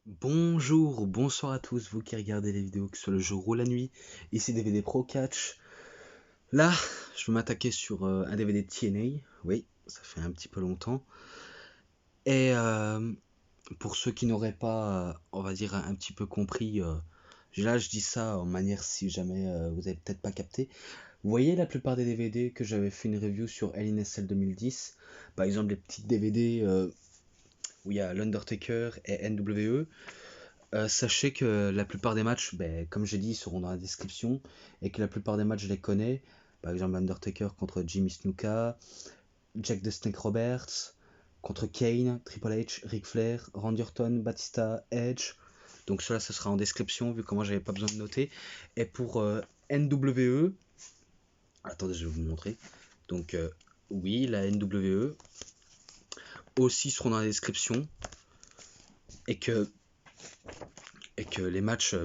Bonjour ou bonsoir à tous, vous qui regardez les vidéos, que ce soit le jour ou la nuit. Ici DVD Pro Catch. Là, je vais m'attaquer sur un DVD de TNA. Oui, ça fait un petit peu longtemps. Et pour ceux qui n'auraient pas, on va dire, un petit peu compris, là je dis ça en manière si jamais vous avez peut-être pas capté. Vous voyez la plupart des DVD que j'avais fait une review sur Hell in a Cell 2010. Par exemple, les petites DVD où il y a l'Undertaker et NWE. Sachez que la plupart des matchs, comme j'ai dit, seront dans la description et que la plupart des matchs, je les connais. Par exemple, Undertaker contre Jimmy Snuka, Jack the Snake Roberts, contre Kane, Triple H, Ric Flair, Randy Orton, Batista, Edge. Donc cela, ce sera en description vu comment j'avais pas besoin de noter. Et pour NWE, attendez, je vais vous montrer. Donc oui, la NWE aussi seront dans la description et que les matchs,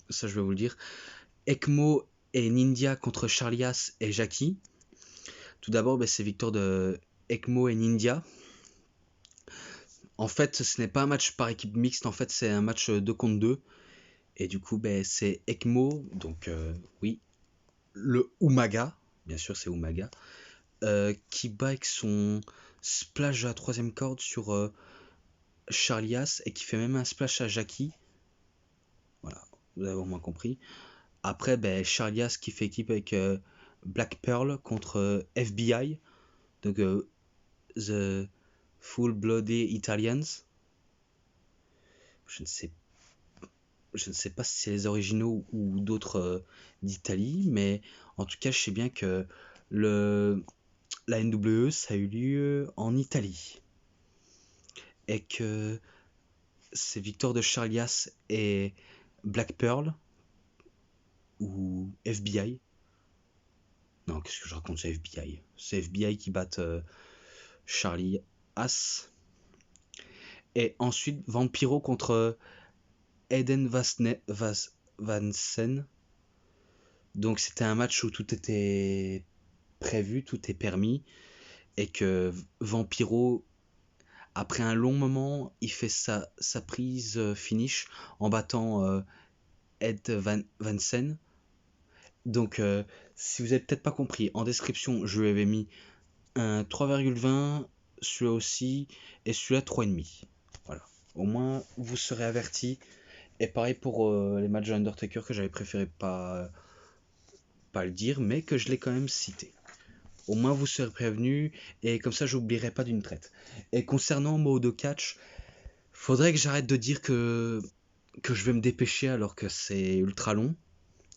ça je vais vous le dire. Ekmo et Ninja contre Charlias et Jackie. Tout d'abord, c'est victoire de Ekmo et Ninja. En fait, ce n'est pas un match par équipe mixte, en fait, c'est un match 2 contre 2. Et du coup, c'est Ekmo, donc oui, le Umaga, bien sûr, c'est Umaga, qui bat avec son splash à la troisième corde sur Charlias et qui fait même un splash à Jackie. Voilà, vous avez au moins compris. Après, Charlias qui fait équipe avec Black Pearl contre FBI, donc The Full Blooded Italians. Je ne sais, je ne sais pas si c'est les originaux ou d'autres d'Italie, mais en tout cas, je sais bien que la NWE, ça a eu lieu en Italie. Et que c'est victoire de Charlias et Black Pearl, ou FBI. Non, qu'est-ce que je raconte, c'est FBI. C'est FBI qui battent Charlie As. Et ensuite, Vampiro contre Eden Vansen. Donc c'était un match où tout était prévu, tout est permis. Et que Vampiro, après un long moment, il fait sa prise finish en battant Ed Vansen. Donc si vous n'avez peut-être pas compris, en description, je lui avais mis un 3,20, celui-là aussi, et celui-là 3,5. Voilà. Au moins, vous serez avertis. Et pareil pour les matchs de Undertaker que j'avais préféré pas le dire, mais que je l'ai quand même cité. Au moins vous serez prévenus et comme ça j'oublierai pas d'une traite. Et concernant Modo Catch, faudrait que j'arrête de dire que je vais me dépêcher alors que c'est ultra long,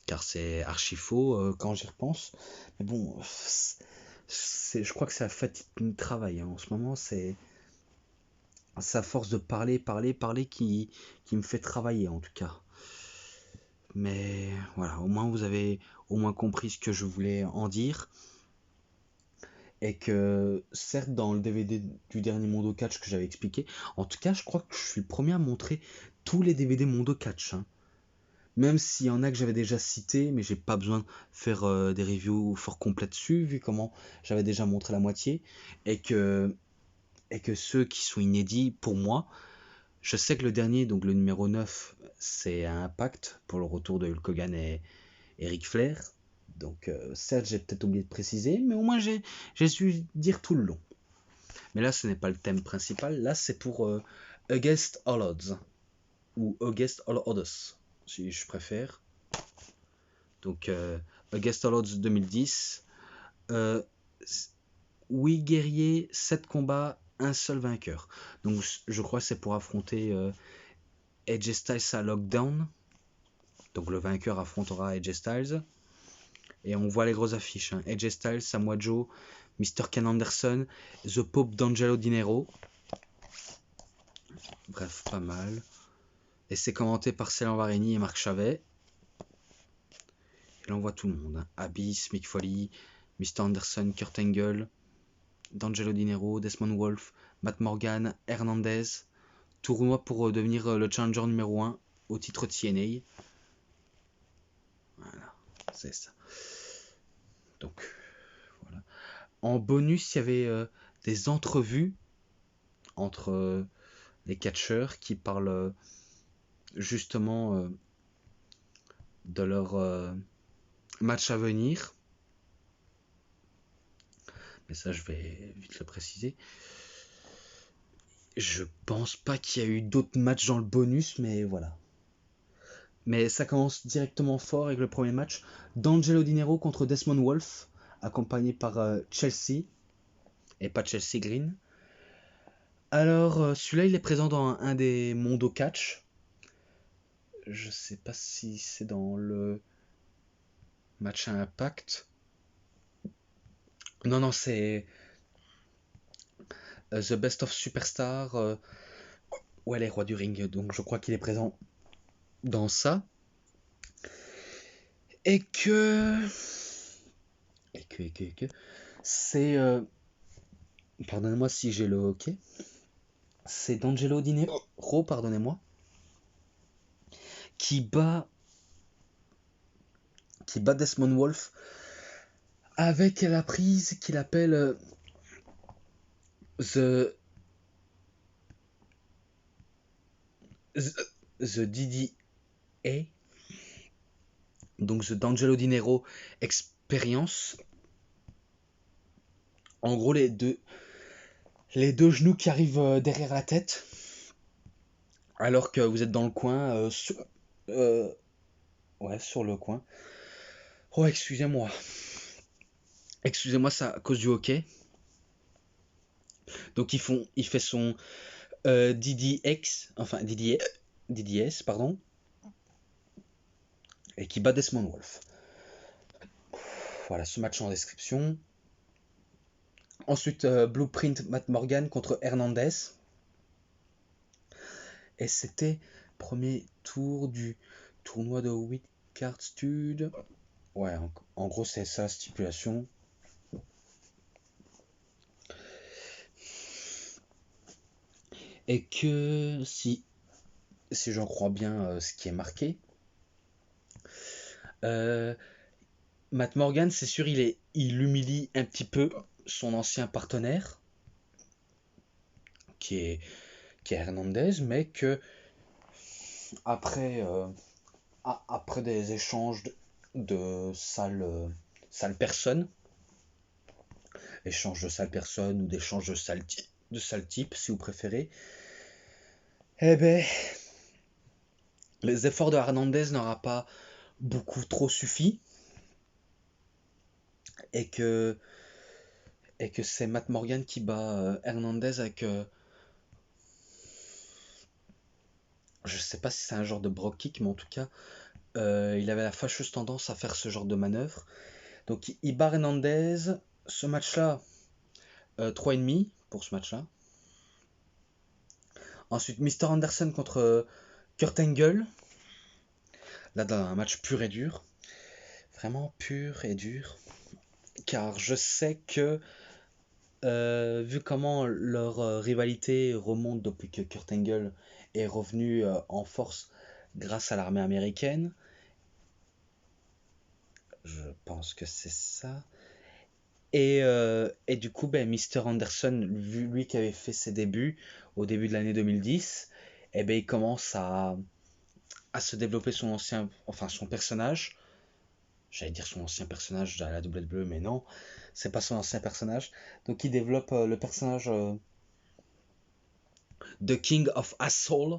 car c'est archi faux quand j'y repense. Mais bon, je crois que c'est la fatigue du travail hein. En ce moment, c'est sa force de parler qui me fait travailler en tout cas. Mais voilà, au moins vous avez au moins compris ce que je voulais en dire. Et que certes dans le DVD du dernier Mondo Catch que j'avais expliqué, en tout cas je crois que je suis le premier à montrer tous les DVD Mondo Catch. Hein. Même s'il y en a que j'avais déjà cité, mais j'ai pas besoin de faire des reviews fort complets dessus, vu comment j'avais déjà montré la moitié. Et que, ceux qui sont inédits, pour moi, je sais que le dernier, donc le numéro 9, c'est un Impact pour le retour de Hulk Hogan et Ric Flair. Donc certes j'ai peut-être oublié de préciser, mais au moins j'ai su dire tout le long. Mais là ce n'est pas le thème principal, là c'est pour Against All Odds, ou Against All Odds, si je préfère. Donc Against All Odds 2010. Euh, 8 guerriers, 7 combats, un seul vainqueur. Donc je crois que c'est pour affronter AJ Styles à Lockdown. Donc le vainqueur affrontera AJ Styles. Et on voit les grosses affiches. Hein. AJ Styles, Samoa Joe, Mr. Ken Anderson, The Pope d'Angelo Dinero. Bref, pas mal. Et c'est commenté par Céline Varini et Marc Chavet. Et là on voit tout le monde. Hein. Abyss, Mick Foley, Mr. Anderson, Kurt Angle, d'Angelo Dinero, Desmond Wolfe, Matt Morgan, Hernandez. Tournoi pour devenir le challenger numéro 1 au titre TNA. Voilà, c'est ça. Donc, voilà. En bonus, il y avait des entrevues entre les catcheurs qui parlent justement de leur match à venir. Mais ça, je vais vite le préciser. Je pense pas qu'il y a eu d'autres matchs dans le bonus, mais voilà. Mais ça commence directement fort avec le premier match d'Angelo Dinero contre Desmond Wolf, accompagné par Chelsea, et pas Chelsea Green. Alors, celui-là, il est présent dans un des Mondo Catch. Je sais pas si c'est dans le match à impact. Non, c'est The Best of Superstar. Ouais, les rois du ring. Donc, je crois qu'il est présent dans ça. Et que. C'est. Pardonnez-moi si j'ai le hockey. C'est D'Angelo Dinero, pardonnez-moi, qui bat Desmond Wolf avec la prise qu'il appelle the DDA, donc The D'Angelo Dinero Experience. En gros, les deux genoux qui arrivent derrière la tête, alors que vous êtes dans le coin, sur le coin. Oh, excusez-moi, c'est à cause du hockey. Donc il fait son DDS, pardon, et qui bat Desmond Wolf. Voilà, ce match en description. Ensuite, Blueprint Matt Morgan contre Hernandez. Et c'était premier tour du tournoi de Whitcard Stud. Ouais, en gros, c'est ça la stipulation. Et que si j'en crois bien ce qui est marqué, Matt Morgan, c'est sûr, il humilie un petit peu son ancien partenaire, qui est Hernandez, mais que après des échanges de sales personnes, ou d'échanges de sales types, si vous préférez, eh ben, les efforts de Hernandez n'aura pas beaucoup trop suffi, et que c'est Matt Morgan qui bat Hernandez avec je sais pas si c'est un genre de Brock kick, mais en tout cas il avait la fâcheuse tendance à faire ce genre de manœuvre. Donc il bat Hernandez. Ce match là 3,5 pour ce match là. Ensuite Mr. Anderson contre Kurt Angle, là dans un match pur et dur, vraiment pur et dur, car je sais que vu comment leur rivalité remonte depuis que Kurt Angle est revenu en force grâce à l'armée américaine, je pense que c'est ça. Et du coup, Mr. Anderson, vu lui qui avait fait ses débuts au début de l'année 2010, il commence à se développer son personnage. J'allais dire son ancien personnage de la WWE, mais non, c'est pas son ancien personnage. Donc il développe le personnage de King of Asshole,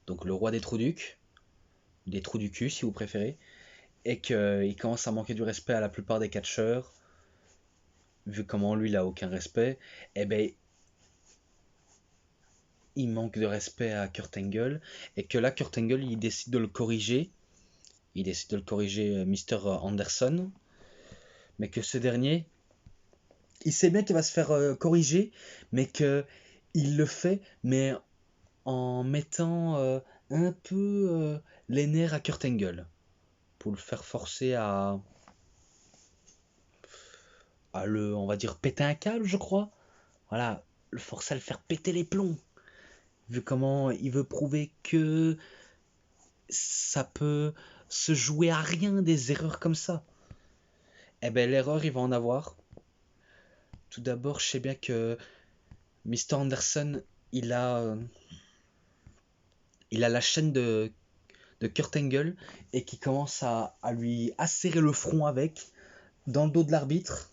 donc le roi des trous du cul si vous préférez, et qu'il commence à manquer du respect à la plupart des catcheurs, vu comment lui il a aucun respect, il manque de respect à Kurt Angle, et que là Kurt Angle il décide de le corriger. Mr. Anderson, mais que ce dernier, il sait bien qu'il va se faire corriger, mais que il le fait, mais en mettant un peu les nerfs à Kurt Angle, pour le faire forcer à on va dire, péter un câble, je crois. Voilà, le forcer à le faire péter les plombs. Vu comment il veut prouver que ça peut se jouer à rien des erreurs comme ça. L'erreur, il va en avoir. Tout d'abord, je sais bien que Mr. Anderson, il a la chaîne de de Kurt Angle et qui commence à lui acérer le front avec, dans le dos de l'arbitre,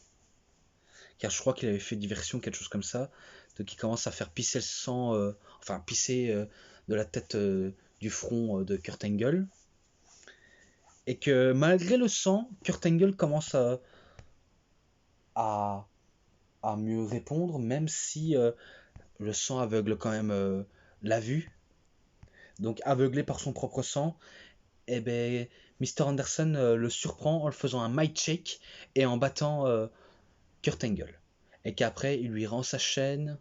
car je crois qu'il avait fait diversion, quelque chose comme ça, donc il commence à faire pisser le sang, pisser de la tête du front de Kurt Angle, et que malgré le sang, Kurt Angle commence à, à mieux répondre, même si le sang aveugle quand même la vue. Donc aveuglé par son propre sang, et ben Mr. Anderson le surprend en le faisant un mic check et en battant Kurt Angle. Et qu'après il lui rend sa chaîne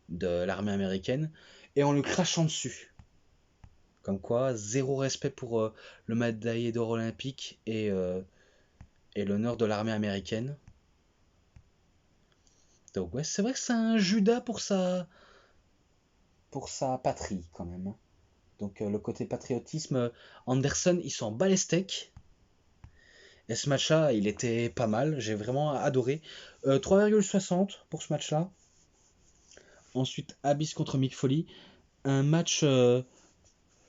de l'armée américaine et en le crachant dessus. Comme quoi, zéro respect pour le médaillé d'or olympique et l'honneur de l'armée américaine. Donc ouais, c'est vrai que c'est un Judas pour sa patrie quand même. Donc le côté patriotisme, Anderson il s'en bat les steaks. Et ce match-là, il était pas mal, j'ai vraiment adoré. 3,60 pour ce match-là. Ensuite, Abyss contre Mick Foley. Un match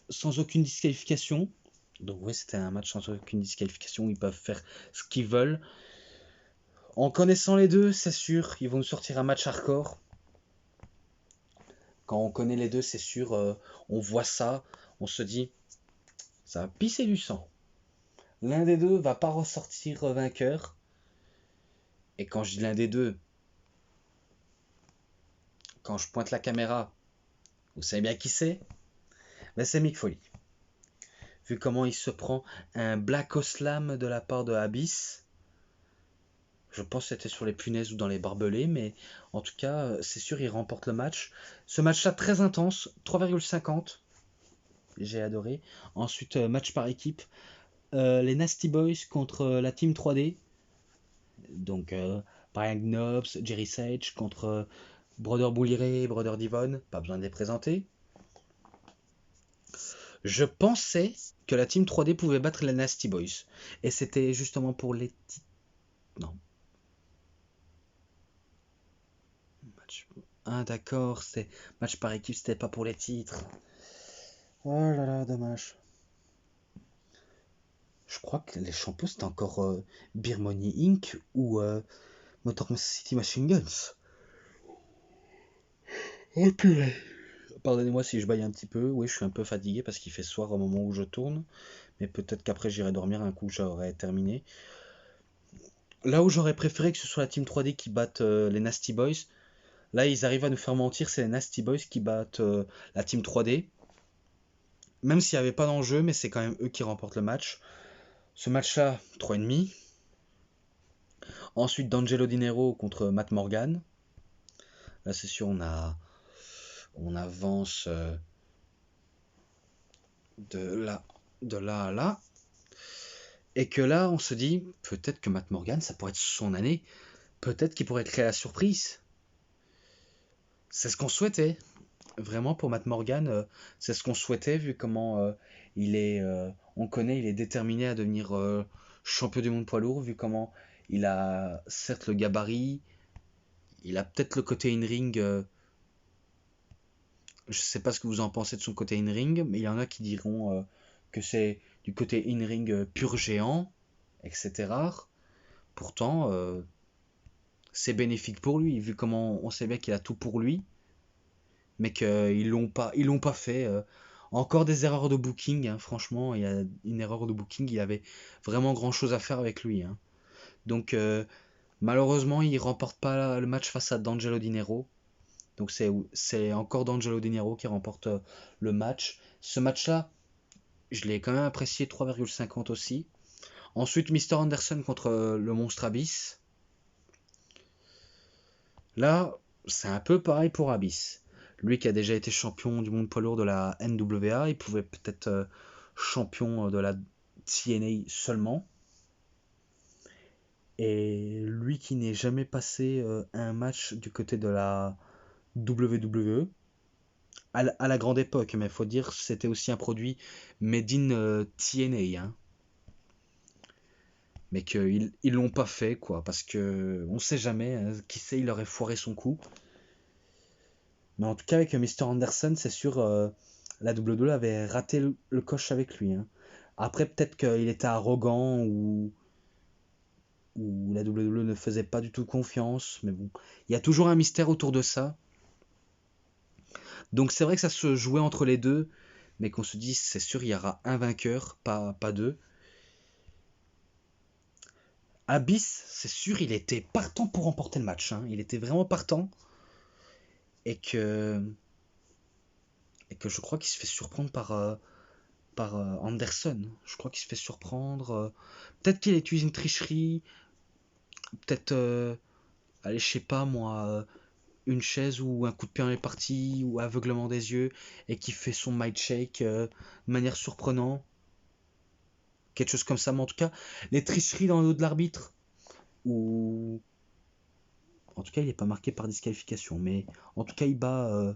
sans aucune disqualification. Donc oui, c'était un match sans aucune disqualification. Ils peuvent faire ce qu'ils veulent. En connaissant les deux, c'est sûr, ils vont nous sortir un match hardcore. Quand on connaît les deux, c'est sûr, on voit ça, on se dit, ça va pisser du sang. L'un des deux va pas ressortir vainqueur. Et quand je dis l'un des deux, quand je pointe la caméra, vous savez bien qui c'est? Ben c'est Mick Foley. Vu comment il se prend un Black Slam de la part de Abyss. Je pense que c'était sur les punaises ou dans les barbelés, mais en tout cas, c'est sûr, il remporte le match. Ce match-là, très intense, 3,50. J'ai adoré. Ensuite, match par équipe. Les Nasty Boys contre la Team 3D. Donc, Brian Knobs, Jerry Sage contre Brother Bully Ray, Brother Devon. Pas besoin de les présenter. Je pensais que la Team 3D pouvait battre les Nasty Boys. Et c'était justement pour les... Non. Ah d'accord, c'est match par équipe, c'était pas pour les titres. Oh là là, dommage. Je crois que les champions c'était encore Beer Money Inc. ou Motor City Machine Guns. Oh purée. Pardonnez-moi si je baille un petit peu. Oui, je suis un peu fatigué parce qu'il fait soir au moment où je tourne. Mais peut-être qu'après j'irai dormir un coup, j'aurai terminé. Là où j'aurais préféré que ce soit la Team 3D qui batte les Nasty Boys. Là, ils arrivent à nous faire mentir, c'est les Nasty Boys qui battent la Team 3D. Même s'il n'y avait pas d'enjeu, mais c'est quand même eux qui remportent le match. Ce match-là, 3,5. Ensuite, D'Angelo Dinero contre Matt Morgan. Là, c'est sûr, on avance de là à là. Et que là, on se dit, peut-être que Matt Morgan, ça pourrait être son année. Peut-être qu'il pourrait créer la surprise. C'est ce qu'on souhaitait. Vraiment, pour Matt Morgan, c'est ce qu'on souhaitait, vu comment il est... on connaît, il est déterminé à devenir champion du monde poids lourd, vu comment il a certes le gabarit, il a peut-être le côté in-ring. Je sais pas ce que vous en pensez de son côté in-ring, mais il y en a qui diront que c'est du côté in-ring pur géant, etc. Pourtant, c'est bénéfique pour lui, vu comment on sait bien qu'il a tout pour lui, mais qu'ils l'ont pas fait. Encore des erreurs de booking, hein, franchement, il y a une erreur de booking, il avait vraiment grand chose à faire avec lui. Hein. Donc malheureusement, il remporte pas le match face à D'Angelo Dinero. Donc c'est encore D'Angelo Dinero qui remporte le match. Ce match-là, je l'ai quand même apprécié, 3,50 aussi. Ensuite, Mr. Anderson contre le monstre Abyss. Là, c'est un peu pareil pour Abyss. Lui qui a déjà été champion du monde poids lourd de la NWA, il pouvait peut-être champion de la TNA seulement. Et lui qui n'est jamais passé un match du côté de la WWE, à la grande époque, mais il faut dire c'était aussi un produit made in TNA. Hein. Mais qu'ils l'ont pas fait, quoi, parce que on sait jamais, hein, qui sait, il aurait foiré son coup. Mais en tout cas, avec Mr. Anderson, c'est sûr, la WWE avait raté le coche avec lui. Hein. Après, peut-être qu'il était arrogant ou la WWE ne faisait pas du tout confiance. Mais bon, il y a toujours un mystère autour de ça. Donc c'est vrai que ça se jouait entre les deux. Mais qu'on se dise, c'est sûr, il y aura un vainqueur, pas deux. Abyss, c'est sûr, il était partant pour remporter le match. Hein. Il était vraiment partant. Et que je crois qu'il se fait surprendre par Anderson. Je crois qu'il se fait surprendre. Peut-être qu'il utilise une tricherie. Peut-être, allez, je sais pas moi, une chaise ou un coup de pied dans les parties ou aveuglement des yeux et qui fait son mic shake de manière surprenante. Quelque chose comme ça. Mais en tout cas, les tricheries dans le dos de l'arbitre. Ou. En tout cas, il n'est pas marqué par disqualification. Mais en tout cas, il bat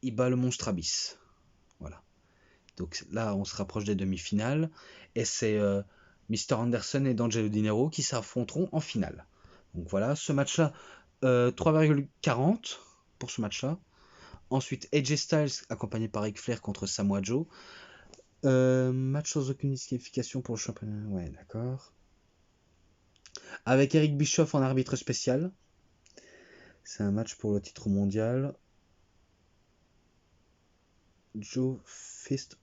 le monstre Abyss. Voilà. Donc là, on se rapproche des demi-finales. Et c'est Mr. Anderson et D'Angelo Dinero qui s'affronteront en finale. Donc voilà, ce match-là, 3,40 pour ce match-là. Ensuite, AJ Styles accompagné par Ric Flair contre Samoa Joe. Match sans aucune disqualification pour le championnat. Ouais, d'accord. Avec Eric Bischoff en arbitre spécial. C'est un match pour le titre mondial. Joe Fist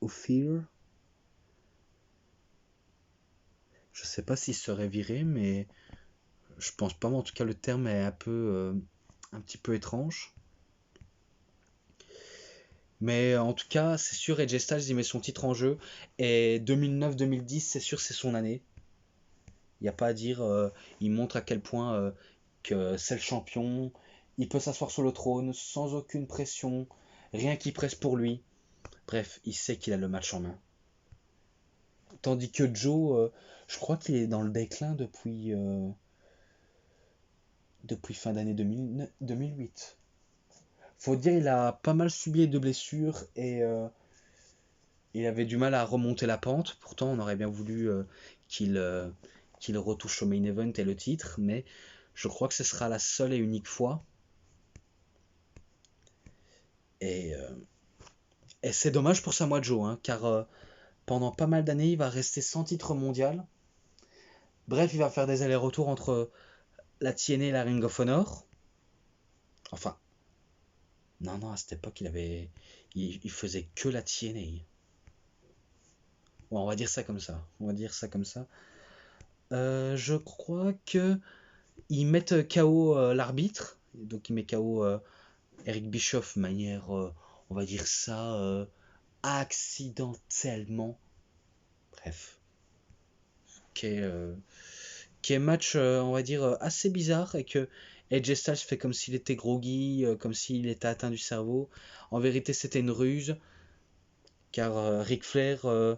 of Fear. Je sais pas s'il serait viré, mais je pense pas. Mais en tout cas, le terme est un petit peu étrange. Mais en tout cas, c'est sûr, AJ Styles, il met son titre en jeu. Et 2009-2010, c'est sûr, c'est son année. Il n'y a pas à dire. Il montre à quel point que c'est le champion. Il peut s'asseoir sur le trône sans aucune pression. Rien qui presse pour lui. Bref, il sait qu'il a le match en main. Tandis que Joe, je crois qu'il est dans le déclin depuis fin d'année 2008. Faut dire, il a pas mal subi de blessures et il avait du mal à remonter la pente. Pourtant, on aurait bien voulu qu'il retouche au main event et le titre, mais je crois que ce sera la seule et unique fois. Et c'est dommage pour Samoa Joe, hein, car pendant pas mal d'années, il va rester sans titre mondial. Bref, il va faire des allers-retours entre la TNA et la Ring of Honor. Enfin, non, à cette époque, il faisait que la TNA. Bon, on va dire ça comme ça. Je crois que ils mettent KO l'arbitre. Donc, ils mettent KO Eric Bischoff de manière, on va dire ça, accidentellement. Bref. Qui est match, on va dire, assez bizarre et que AJ Styles fait comme s'il était groggy, comme s'il était atteint du cerveau. En vérité, c'était une ruse, car Ric Flair, je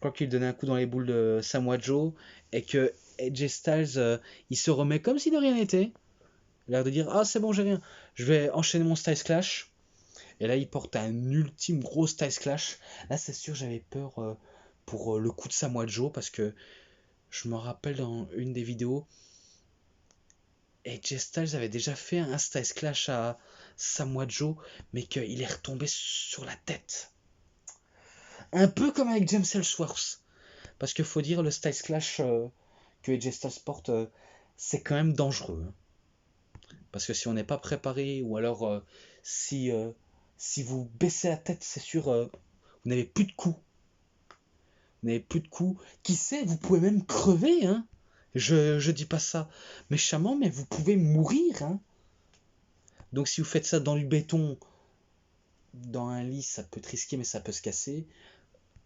crois qu'il donnait un coup dans les boules de Samoa Joe et que AJ Styles, il se remet comme si de rien n'était. Il a l'air de dire ah c'est bon j'ai rien, je vais enchaîner mon Styles Clash. Et là il porte un ultime gros Styles Clash. Là c'est sûr j'avais peur pour le coup de Samoa Joe parce que je me rappelle dans une des vidéos, AJ Styles avait déjà fait un Styles Clash à Samoa Joe, mais qu'il est retombé sur la tête. Un peu comme avec James Ellsworth. Parce qu'il faut dire, le Styles Clash que AJ Styles porte, c'est quand même dangereux. Parce que si on n'est pas préparé, ou alors si vous baissez la tête, c'est sûr, vous n'avez plus de coups. Vous n'avez plus de coups. Qui sait, vous pouvez même crever, hein. Je dis pas ça méchamment, mais vous pouvez mourir, hein. Donc si vous faites ça dans du béton, dans un lit, ça peut être risqué, mais ça peut se casser.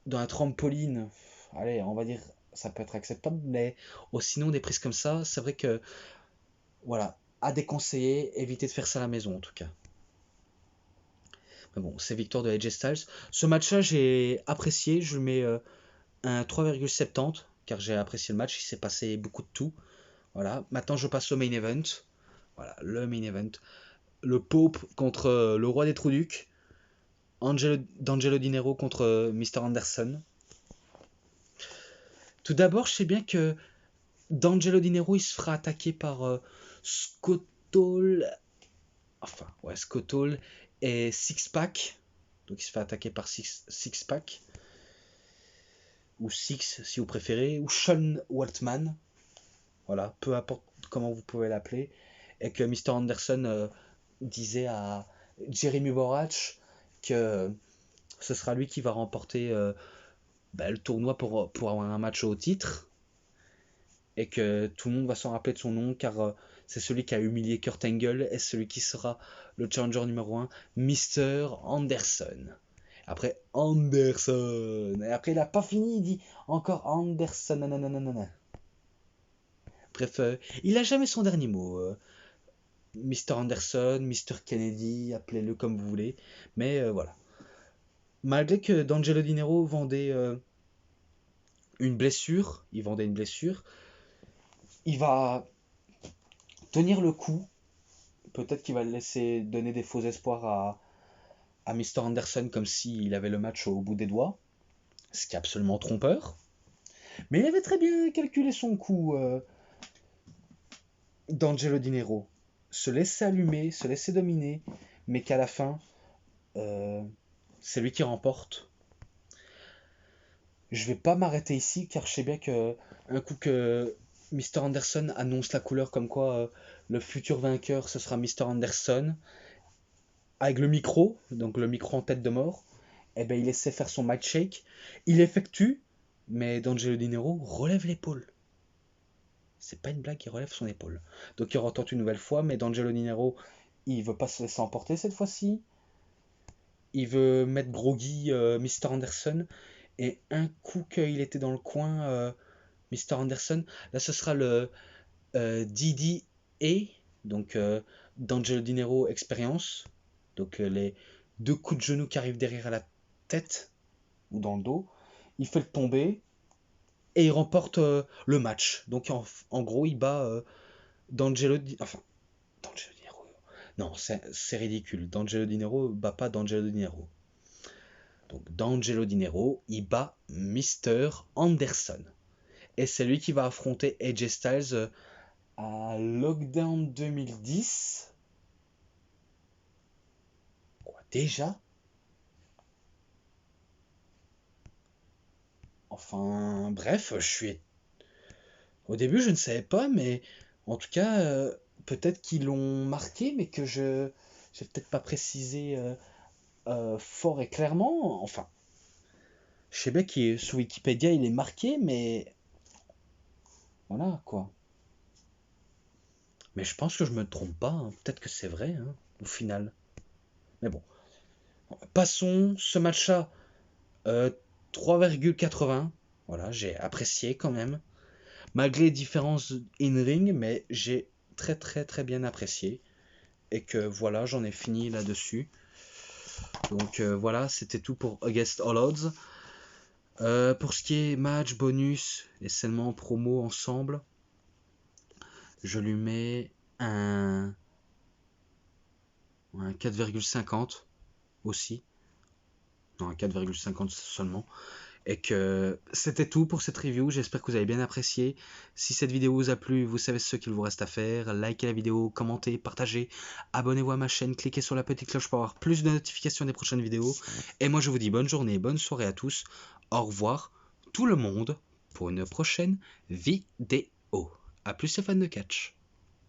Dans un trampoline, allez, on va dire, ça peut être acceptable, mais sinon des prises comme ça, c'est vrai que, voilà, à déconseiller, évitez de faire ça à la maison en tout cas. Mais bon, c'est victoire de AJ Styles. Ce match-là, j'ai apprécié, je mets un 3,70, car j'ai apprécié le match, il s'est passé beaucoup de tout. Voilà, maintenant je passe au main event. Voilà, le main event. Le Pope contre le roi des Trouducs. D'Angelo Dinero contre Mr. Anderson. Tout d'abord, je sais bien que D'Angelo Dinero, il se fera attaquer par Scott Hall. Enfin, ouais, Scott Hall et Six Pack. Donc il se fait attaquer par Six Pack, ou Six si vous préférez, ou Sean Waltman, voilà, peu importe comment vous pouvez l'appeler, et que Mr. Anderson disait à Jeremy Borash que ce sera lui qui va remporter le tournoi pour avoir un match au titre, et que tout le monde va s'en rappeler de son nom, car c'est celui qui a humilié Kurt Angle, et celui qui sera le challenger numéro 1, Mr. Anderson. Après Anderson, et après il a pas fini, il dit encore Anderson, nanana. Bref, il a jamais son dernier mot. Mr. Anderson, Mr. Kennedy, appelez-le comme vous voulez, mais voilà. Malgré que D'Angelo Dinero vendait une blessure, il va tenir le coup. Peut-être qu'il va laisser donner des faux espoirs à Mr. Anderson, comme s'il avait le match au bout des doigts, ce qui est absolument trompeur. Mais il avait très bien calculé son coup, D'Angelo Dinero. Se laisser allumer, se laisser dominer, mais qu'à la fin, c'est lui qui remporte. Je vais pas m'arrêter ici, car je sais bien que un coup que Mr. Anderson annonce la couleur comme quoi le futur vainqueur, ce sera Mr. Anderson, avec le micro, donc le micro en tête de mort, et ben il essaie de faire son mic shake, il effectue, mais D'Angelo Dinero relève l'épaule. C'est pas une blague, il relève son épaule. Donc il retente une nouvelle fois, mais D'Angelo Dinero, il veut pas se laisser emporter cette fois-ci. Il veut mettre groggy Mr. Anderson, et un coup qu'il était dans le coin, Mr. Anderson, là ce sera le DDA, donc D'Angelo Dinero Experience, donc les 2 coups de genou qui arrivent derrière à la tête ou dans le dos. Il fait le tomber et il remporte le match. Donc en gros, il bat D'Angelo Dinero. Non, c'est ridicule. D'Angelo Dinero bat pas D'Angelo Dinero. Donc D'Angelo Dinero, il bat Mr. Anderson. Et c'est lui qui va affronter AJ Styles à Lockdown 2010. Quoi, déjà? Enfin, bref, au début, je ne savais pas, mais en tout cas, peut-être qu'ils l'ont marqué, mais que j'ai peut-être pas précisé fort et clairement. Enfin, je sais bien qu'il sur Wikipédia, il est marqué, mais voilà, quoi. Mais je pense que je me trompe pas, hein. Peut-être que c'est vrai, hein, au final. Mais bon. Passons, ce match-là, 3,80. Voilà, j'ai apprécié quand même. Malgré les différences in-ring, mais j'ai très très très bien apprécié. Et que voilà, j'en ai fini là-dessus. Donc voilà, c'était tout pour Against All Odds. Pour ce qui est match, bonus et seulement promo ensemble, je lui mets un 4,50 aussi. Non, un 4,50 seulement. Et que c'était tout pour cette review. J'espère que vous avez bien apprécié. Si cette vidéo vous a plu, vous savez ce qu'il vous reste à faire. Likez la vidéo, commentez, partagez, abonnez-vous à ma chaîne, cliquez sur la petite cloche pour avoir plus de notifications des prochaines vidéos. Et moi je vous dis bonne journée, bonne soirée à tous. Au revoir tout le monde pour une prochaine vidéo. A plus les fans de catch.